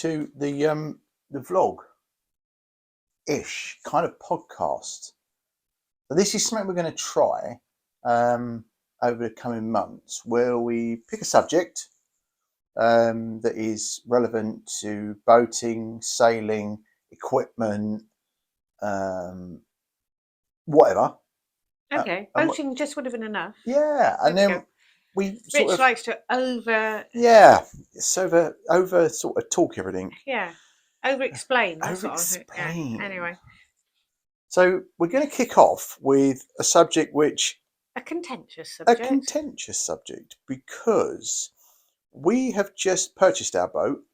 to the vlog-ish kind of podcast. So this is something we're going to try over the coming months, where we pick a subject that is relevant to boating, sailing, equipment, whatever. Okay, boating just would have been enough. Yeah, and then we Rich likes to over. Yeah, it's over sort of talk everything. Yeah, over explain. Over explain. Yeah. Anyway, so we're going to kick off with a subject which a contentious subject, because we have just purchased our boat,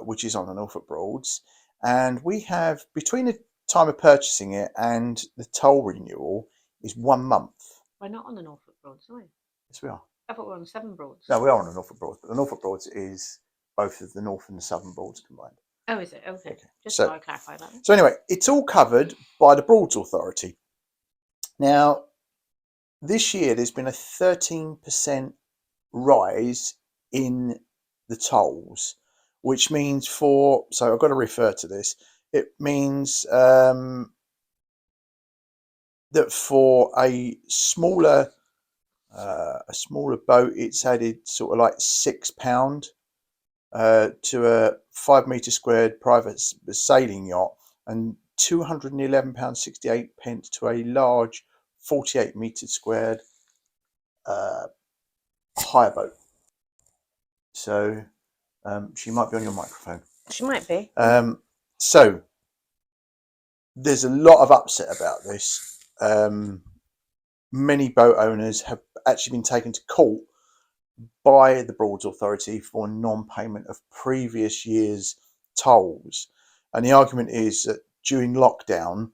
which is on the Norfolk Broads, and we have, between the time of purchasing it and the toll renewal, is 1 month. We're not on the Norfolk Broads, are we? Yes, we are. I thought we were on the Southern Broads. No, we are on the Norfolk Broads, but the Norfolk Broads is both of the North and the Southern Broads combined. Oh, is it? Okay. Just so I clarify that. So anyway, it's all covered by the Broads Authority. Now, this year there's been a 13% rise in the tolls, which means so I've got to refer to this. It means that for a smaller boat, it's added sort of like £6 to a 5 metre squared private sailing yacht, and £211.68 to a large 48 metre squared hire boat. So she might be on your microphone. She might be. So there's a lot of upset about this. Many boat owners have actually been taken to court by the Broads Authority for non-payment of previous year's tolls, and the argument is that during lockdown,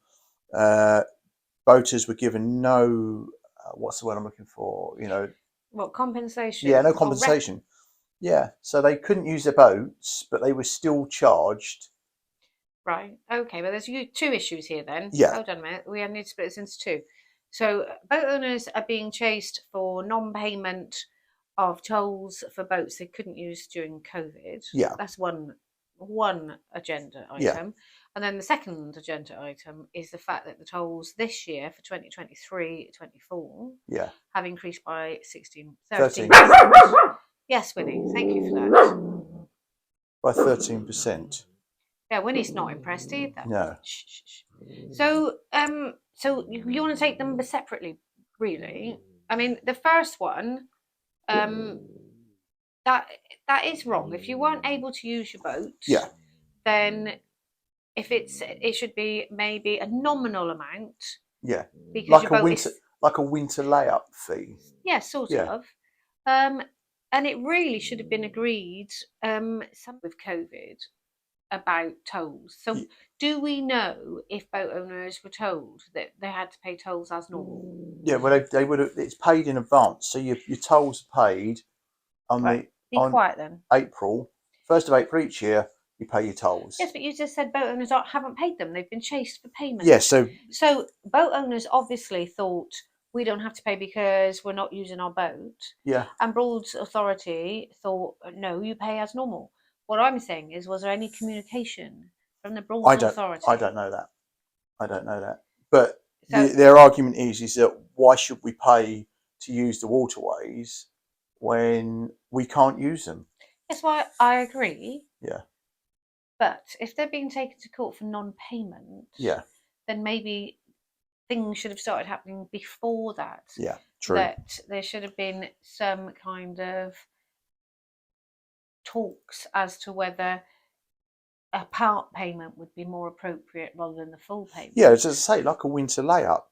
boaters were given no what's the word I'm looking for? What, compensation? Yeah, no compensation. Yeah, so they couldn't use their boats, but they were still charged. Right. Okay, well, there's 2 issues here then. Yeah. Hold on a minute. We need to split this into 2. So boat owners are being chased for non-payment of tolls for boats they couldn't use during COVID. Yeah. That's one agenda item. Yeah. And then the second agenda item is the fact that the tolls this year for 2023-24 have increased by 13%. Yes, Winnie, thank you for that. By 13%. Yeah, Winnie's not impressed either. No. Shh. So you want to take them separately, really? I mean, the first one, that is wrong. If you weren't able to use your boat, then it should be maybe a nominal amount. Yeah. Because like a winter layup fee. Yeah, sort of. And it really should have been agreed with COVID about tolls. So do we know if boat owners were told that they had to pay tolls as normal? Yeah, well, they would have. It's paid in advance, so your tolls are paid on April 1st of April each year. You pay your tolls. Yes, but you just said boat owners haven't paid them. They've been chased for payment. Yeah, so boat owners obviously thought we don't have to pay because we're not using our boat. Yeah. And Broads Authority thought, no, you pay as normal. What I'm saying is, was there any communication from the Broads Authority? I don't know that. But their argument is that why should we pay to use the waterways when we can't use them? That's why I agree. Yeah. But if they're being taken to court for non-payment, then maybe things should have started happening before that. Yeah, true. That there should have been some kind of talks as to whether a part payment would be more appropriate rather than the full payment. Yeah, as I say, like a winter layup.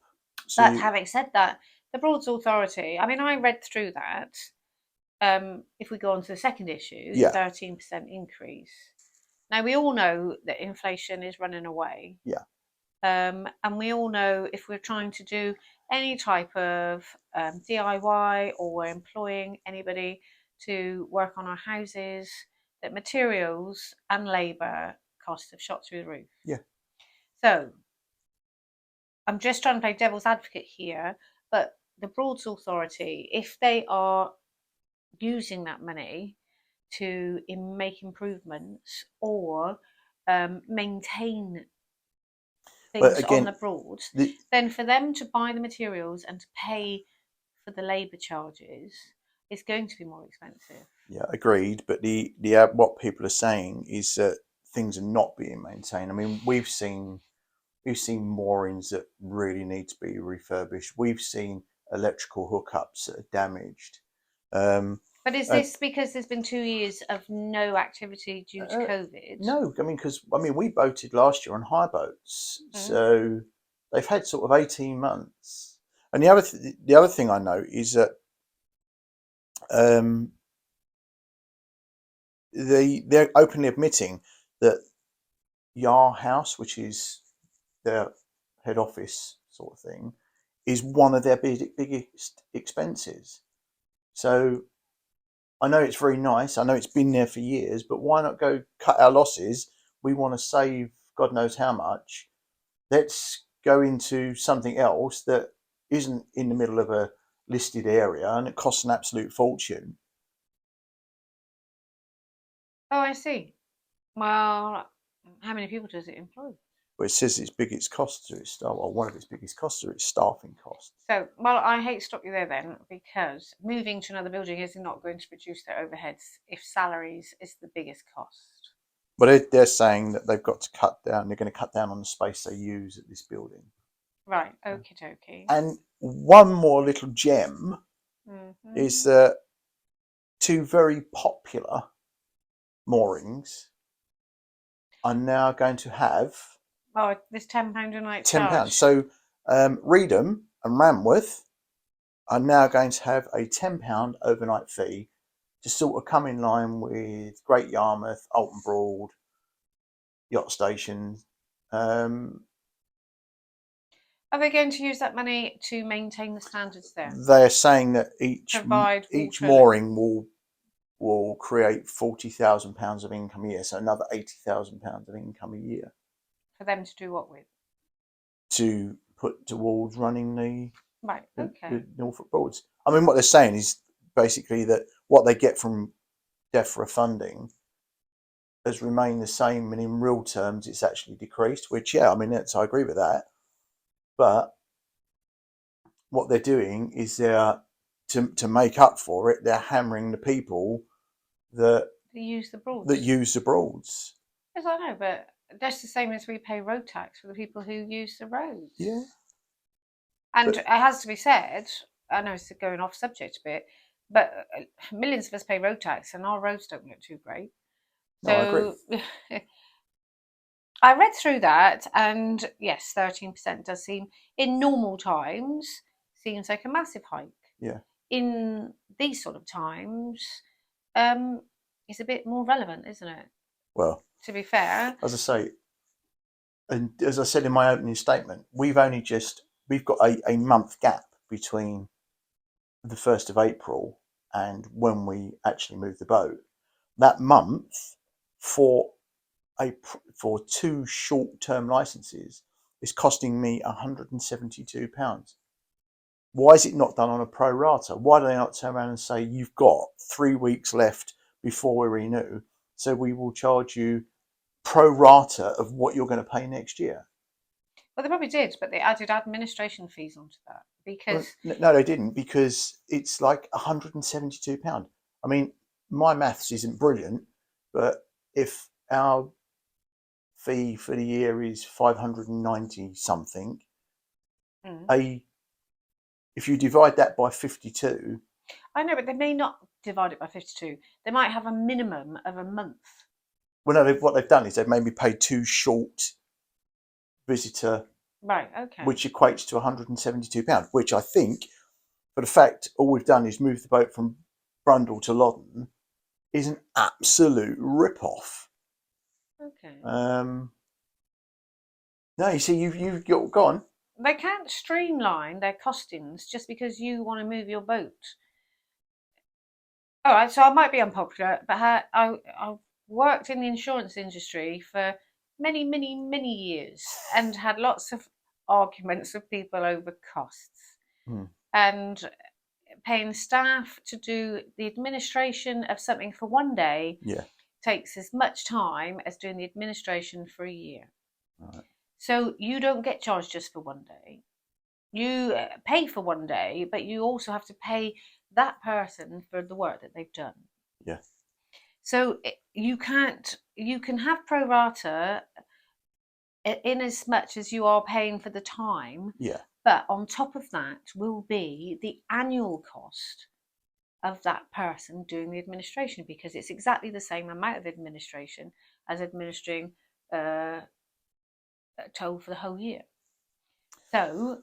So but having said that, the Broads Authority, I mean, I read through that. If we go on to the second issue, 13% increase. Now, we all know that inflation is running away. Yeah. And we all know if we're trying to do any type of DIY or we're employing anybody to work on our houses, that materials and labour costs have shot through the roof. Yeah. So I'm just trying to play devil's advocate here, but the Broads Authority, if they are using that money to make improvements or maintain But things on again, the Broads, the, then for them to buy the materials and to pay for the labour charges is going to be more expensive. yeah, agreed. But the what people are saying is that things are not being maintained. I mean, we've seen moorings that really need to be refurbished. We've seen electrical hookups that are damaged. Um, But is and this because there's been 2 years of no activity due to COVID? no, I mean, because we boated last year on high boats, Mm. so they've had sort of 18 months. And the other thing I know is that um, they're openly admitting that Yar House, which is their head office sort of thing, is one of their biggest expenses. So I know it's very nice. I know it's been there for years, but why not go cut our losses? We want to save God knows how much. Let's go into something else that isn't in the middle of a listed area and it costs an absolute fortune. Oh, I see. Well, how many people does it employ? But it says its biggest costs are its staff, or one of its biggest costs are its staffing costs. So, well, I hate to stop you there then, because moving to another building is not going to reduce their overheads if salaries is the biggest cost. But they're saying that they've got to cut down. They're going to cut down on the space they use at this building. Right, okie dokie. And one more little gem is Mm-hmm. that two very popular moorings are now going to have Oh, this £10 a night £10. charge. So Reedham and Ramworth are now going to have a £10 overnight fee to sort of come in line with Great Yarmouth, Alton Broad, yacht station. Are they going to use that money to maintain the standards there? They're saying that Provide each water. mooring will create £40,000 of income a year, so another £80,000 of income a year For them to do what with? to put towards running Right, the okay. Norfolk Broads. I mean, what they're saying is basically that what they get from DEFRA funding has remained the same, and in real terms, it's actually decreased. Which, yeah, I mean, I agree with that. But what they're doing is to make up for it, they're hammering the people that They use the Broads. use the Broads. Yes, I know, but that's the same as we pay road tax for the people who use the roads. Yeah, And but it has to be said, I know it's going off subject a bit, but millions of us pay road tax and our roads don't look too great. no, I agree. So I read through that, and yes, 13% does seem, in normal times, seems like a massive hike. Yeah. In these sort of times, um, it's a bit more relevant, isn't it? Well, To be fair. as I say, and as I said in my opening statement, we've got a month gap between the 1st of April and when we actually move the boat. That month for for two short-term licenses is costing me £172. Why is it not done on a pro rata? Why do they not turn around and say you've got 3 weeks left before we renew, so we will charge you pro rata of what you're going to pay next year? Well, they probably did, but they added administration fees onto that Well, because no, they didn't, because it's like £172. I mean, my maths isn't brilliant, but if our fee for the year is 590 something, mm, if you divide that by 52, I know, but they may not divide it by 52. They might have a minimum of a month. well, no, what they've done is they've made me pay two short visitor, Right, okay. which equates to £172, which I think, for the fact all we've done is move the boat from Brundall to Loddon, is an absolute rip-off. Okay. No, you see, you've gone. They can't streamline their costings just because you want to move your boat. All right, so I might be unpopular, but I've worked in the insurance industry for many, many, many years and had lots of arguments with people over costs. Hmm. And paying staff to do the administration of something for one day takes as much time as doing the administration for a year. Right. So you don't get charged just for one day. You pay for one day, but you also have to pay that person for the work that they've done. Yeah. So you can have pro rata in as much as you are paying for the time. Yeah. But on top of that will be the annual cost of that person doing the administration, because it's exactly the same amount of administration as administering a toll for the whole year. So,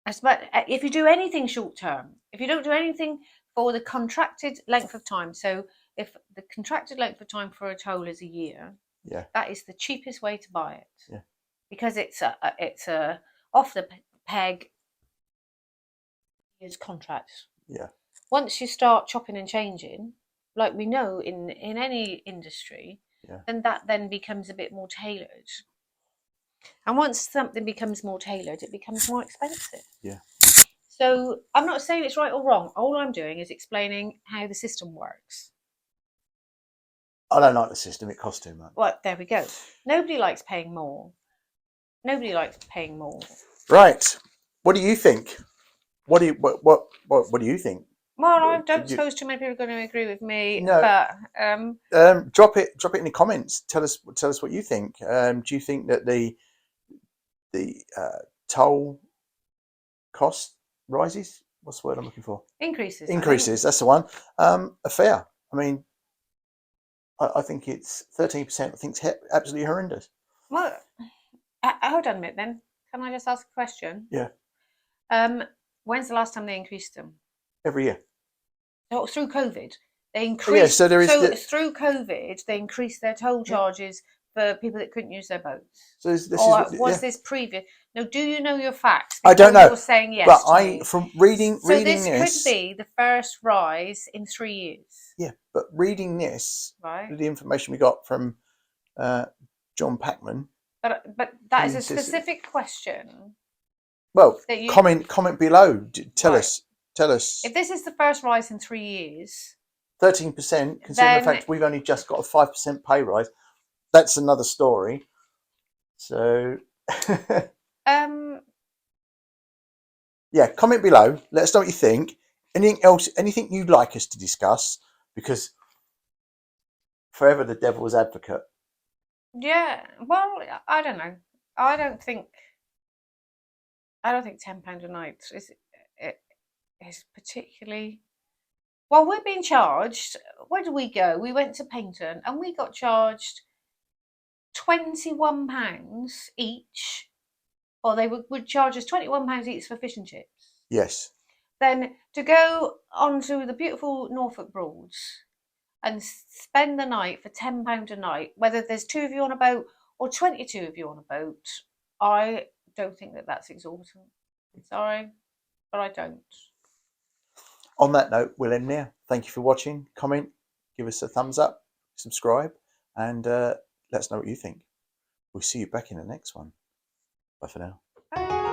if you do anything short term, if you don't do anything for the contracted length of time, so if the contracted length of time for a toll is a year, that is the cheapest way to buy it. Yeah. Because it's a off the peg year's contract. Yeah. Once you start chopping and changing, like we know in any industry, then that then becomes a bit more tailored. And once something becomes more tailored, it becomes more expensive. Yeah. So I'm not saying it's right or wrong. All I'm doing is explaining how the system works. I don't like the system. It costs too much. Well, there we go. Nobody likes paying more. Nobody likes paying more. Right. What do you think? What do you think? Well, I don't suppose too many people are going to agree with me. No. But drop it in the comments. Tell us what you think. Do you think that the toll cost rises? What's the word I'm looking for? Increases. That's the one. Are fair. I mean, I think it's 13%. I think it's absolutely horrendous. Well, hold on a minute then. Can I just ask a question? Yeah. When's the last time they increased them? Every year. So through COVID, they increased. Yeah, so through COVID, they increased their toll charges for people that couldn't use their boats. So this previous? No, do you know your facts? I don't know. You're saying yes. But from reading this this could be the first rise in 3 years. Yeah, but reading this, right? The information we got from John Packman. But that is a specific question. Well, comment below. Tell us. If this is the first rise in 3 years, 13%, considering the fact we've only just got a 5% pay rise, that's another story. So, yeah, comment below. Let us know what you think. Anything else? Anything you'd like us to discuss? Because forever the devil's advocate. Yeah. Well, I don't know. I don't think £10 a night is particularly. Well, we're being charged. Where did we go? We went to Paynton and we got charged £21 each. Or they would charge us £21 each for fish and chips. Yes. Then to go onto the beautiful Norfolk Broads and spend the night for £10 a night, whether there's 2 of you on a boat or 22 of you on a boat, I don't think that's exorbitant. Sorry, but I don't. On that note, we'll end there. Thank you for watching. Comment, give us a thumbs up, subscribe, and let us know what you think. We'll see you back in the next one. Bye for now. Bye.